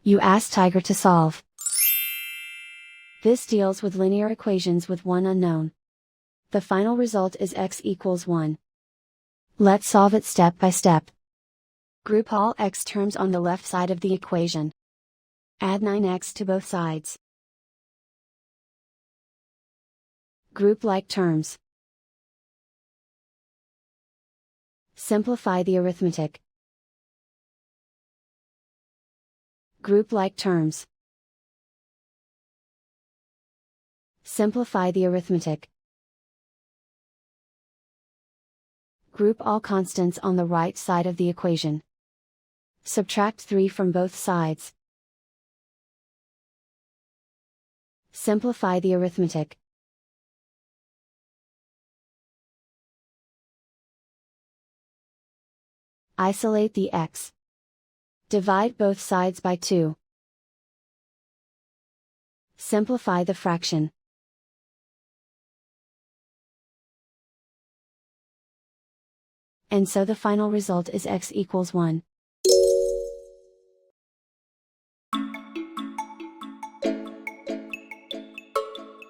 You ask Tiger to solve. This deals with linear equations with one unknown. The final result is x equals 1. Let's solve it step by step. Group all x terms on the left side of the equation. Add 9x to both sides. Group like terms. Simplify the arithmetic. Group like terms. Simplify the arithmetic. Group all constants on the right side of the equation. Subtract 3 from both sides. Simplify the arithmetic. Isolate the x. Divide both sides by 2. Simplify the fraction. And so the final result is x equals 1.